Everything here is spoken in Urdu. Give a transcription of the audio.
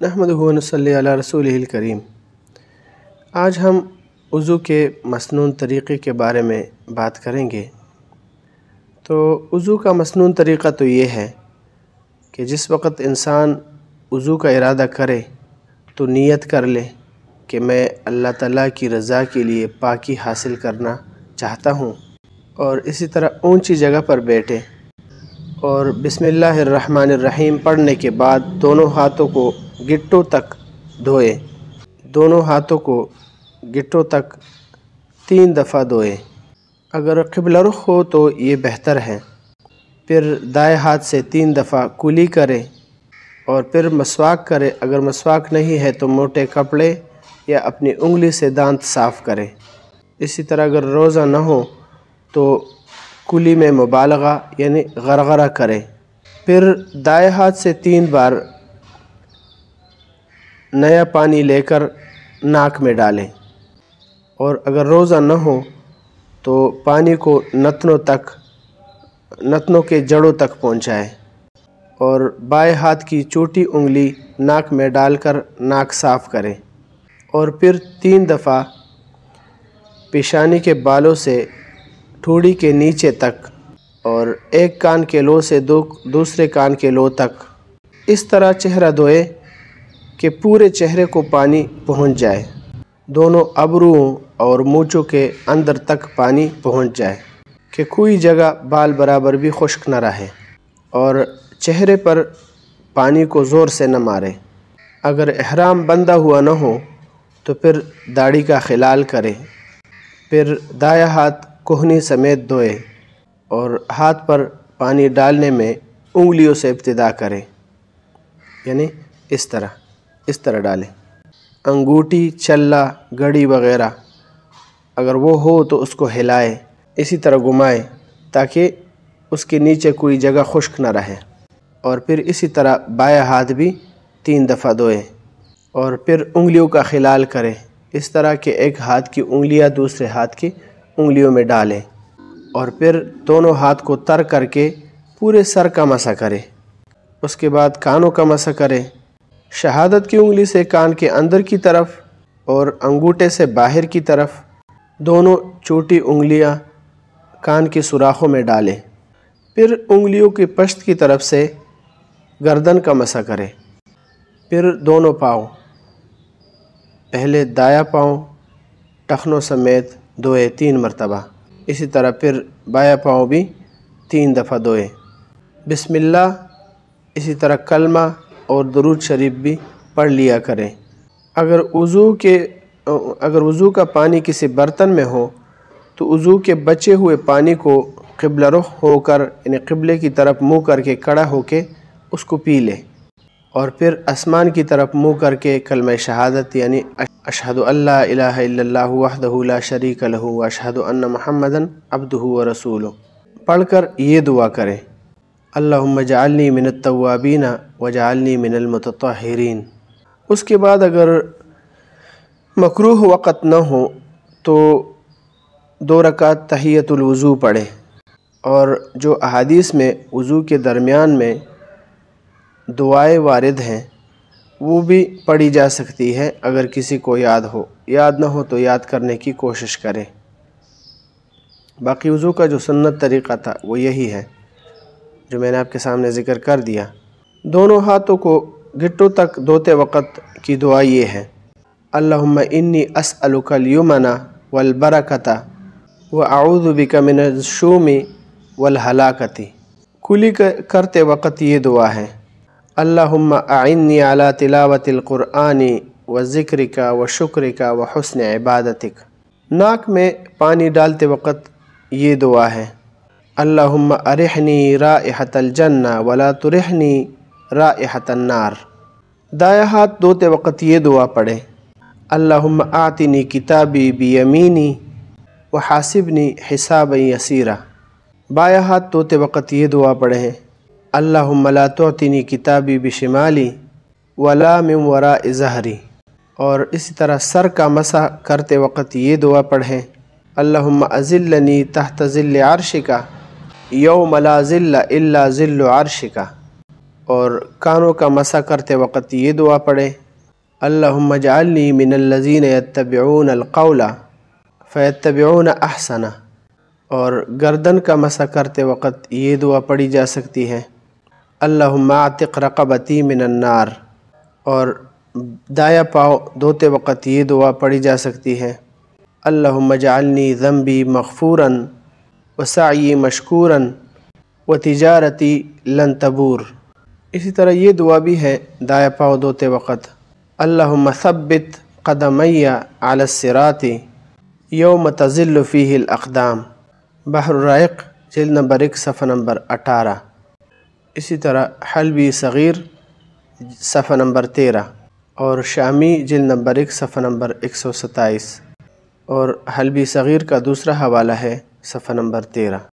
نحمدہ و نصلی علی رسولہ الکریم۔ آج ہم وضو کے مسنون طریقے کے بارے میں بات کریں گے۔ تو وضو کا مسنون طریقہ تو یہ ہے کہ جس وقت انسان وضو کا ارادہ کرے تو نیت کر لے کہ میں اللہ تعالیٰ کی رضا کے لیے پاکی حاصل کرنا چاہتا ہوں، اور اسی طرح اونچی جگہ پر بیٹھے اور بسم اللہ الرحمن الرحیم پڑھنے کے بعد دونوں ہاتھوں کو گٹوں تک دھوئے، دونوں ہاتھوں کو گٹوں تک 3 دفعہ دھوئے۔ اگر قبلہ رخ ہو تو یہ بہتر ہے۔ پھر دائیں ہاتھ سے 3 دفعہ کلی کرے اور پھر مسواک کرے۔ اگر مسواک نہیں ہے تو موٹے کپڑے یا اپنی انگلی سے دانت صاف کرے۔ اسی طرح اگر روزہ نہ ہو تو کلی میں مبالغہ یعنی غرغرہ کرے۔ پھر دائیں ہاتھ سے 3 بار نیا پانی لے کر ناک میں ڈالیں، اور اگر روزہ نہ ہو تو پانی کو نتنوں کے جڑوں تک پہنچائے، اور بائیں ہاتھ کی چھوٹی انگلی ناک میں ڈال کر ناک صاف کرے، اور پھر 3 دفعہ پیشانی کے بالوں سے ٹھوڑی کے نیچے تک اور ایک کان کے لو سے دوسرے کان کے لو تک اس طرح چہرہ دھوئے کہ پورے چہرے کو پانی پہنچ جائے، دونوں ابروؤں اور مونچھوں کے اندر تک پانی پہنچ جائے کہ کوئی جگہ بال برابر بھی خشک نہ رہے، اور چہرے پر پانی کو زور سے نہ مارے۔ اگر احرام بندھا ہوا نہ ہو تو پھر داڑھی کا خلال کرے۔ پھر دایاں ہاتھ کہنی سمیت دھوئے اور ہاتھ پر پانی ڈالنے میں انگلیوں سے ابتدا کرے، یعنی اس طرح ڈالیں۔ انگوٹھی، چلہ، گھڑی وغیرہ اگر وہ ہو تو اس کو ہلائے، اسی طرح گھمائے تاکہ اس کے نیچے کوئی جگہ خشک نہ رہے، اور پھر اسی طرح بایاں ہاتھ بھی 3 دفعہ دھوئے، اور پھر انگلیوں کا خلال کرے اس طرح کہ ایک ہاتھ کی انگلیاں دوسرے ہاتھ کی انگلیوں میں ڈالیں، اور پھر دونوں ہاتھ کو تر کر کے پورے سر کا مسح کرے۔ اس کے بعد کانوں کا مسح کرے، شہادت کی انگلی سے کان کے اندر کی طرف اور انگوٹھے سے باہر کی طرف دونوں چھوٹی انگلیاں کان کے سوراخوں میں ڈالیں۔ پھر انگلیوں کی پشت کی طرف سے گردن کا مسح کرے۔ پھر دونوں پاؤں، پہلے دایاں پاؤں ٹخنوں سمیت دھوئے 3 مرتبہ، اسی طرح پھر بایاں پاؤں بھی 3 دفعہ دھوئے۔ بسم اللہ، اسی طرح کلمہ اور درود شریف بھی پڑھ لیا کریں۔ اگر وضو کا پانی کسی برتن میں ہو تو وضو کے بچے ہوئے پانی کو قبلہ رخ ہو کر یعنی قبلے کی طرف منہ کر کے کھڑا ہو کے اس کو پی لے، اور پھر آسمان کی طرف منہ کر کے کلمہ شہادت یعنی اشہد ان لا الہ الا اللہ وحدہ لا شریک لہ واشہد ان محمدًا عبدہ ورسولہ پڑھ کر یہ دعا کریں: اللہم اجعلنی من التوابین وجعلنی من المتطہرین۔ اس کے بعد اگر مکروہ وقت نہ ہو تو 2 رکعت تحیۃ الوضو پڑھے، اور جو احادیث میں وضو کے درمیان میں دعائیں وارد ہیں وہ بھی پڑھی جا سکتی ہے اگر کسی کو یاد نہ ہو تو یاد کرنے کی کوشش کرے۔ باقی وضو کا جو سنت طریقہ تھا وہ یہی ہے جو میں نے آپ کے سامنے ذکر کر دیا۔ دونوں ہاتھوں کو گھٹوں تک دھوتے وقت کی دعا یہ ہے: اللہم انی اسألک الیمن والبرکۃ واعوذ بک من الشوم والہلاکۃ۔ کلی کرتے وقت یہ دعا ہے: اللہم اعنی علی تلاوت القرآن وذکرک وشکرک وحسن عبادتک۔ ناک میں پانی ڈالتے وقت یہ دعا ہے: اللہم ارحنی رائحۃ الجنہ ولا ترحنی رائحۃ النار۔ دایاں ہاتھ دھوتے وقت یہ دعا پڑھیں: اللہم اعطنی کتابی بیمینی وحاسبنی حسابا یسیرا۔ بایاں ہاتھ دھوتے وقت یہ دعا پڑھیں: اللہم لا تعطنی کتابی بشمالی ولا من وراء ظہری۔ اور اسی طرح سر کا مسح کرتے وقت یہ دعا پڑھیں: اللہم اذلنی تحت ظل عرشک یوم لا ظل الا ظل عرشک۔ اور کانوں کا مسح کرتے وقت یہ دعا پڑھیں، اللہم اجعلنی من الذین یتبعون القول فیتبعون احسنہ۔ اور گردن کا مسح کرتے وقت یہ دعا پڑھی جا سکتی ہے، اللہم اعتق رقبتی من النار۔ اور دایاں پاؤں دھوتے وقت یہ دعا پڑھی جا سکتی ہے، اللہم اجعلنی ذنبی مغفورا وسعی مشکورا وتجارتی لن تبور۔ اسی طرح یہ دعا بھی ہے دایاں پاؤں دھوتے وقت، اللہم ثبت قدمی علی الصراط یوم تزل فیہ الاقدام، بحر الرائق جلد نمبر 1 صفحہ نمبر 18۔ اسی طرح حلبی صغیر صفحہ نمبر 13 اور شامی جلد نمبر 1 صفحہ نمبر 127، اور حلبی صغیر کا دوسرا حوالہ ہے صفحہ نمبر 13۔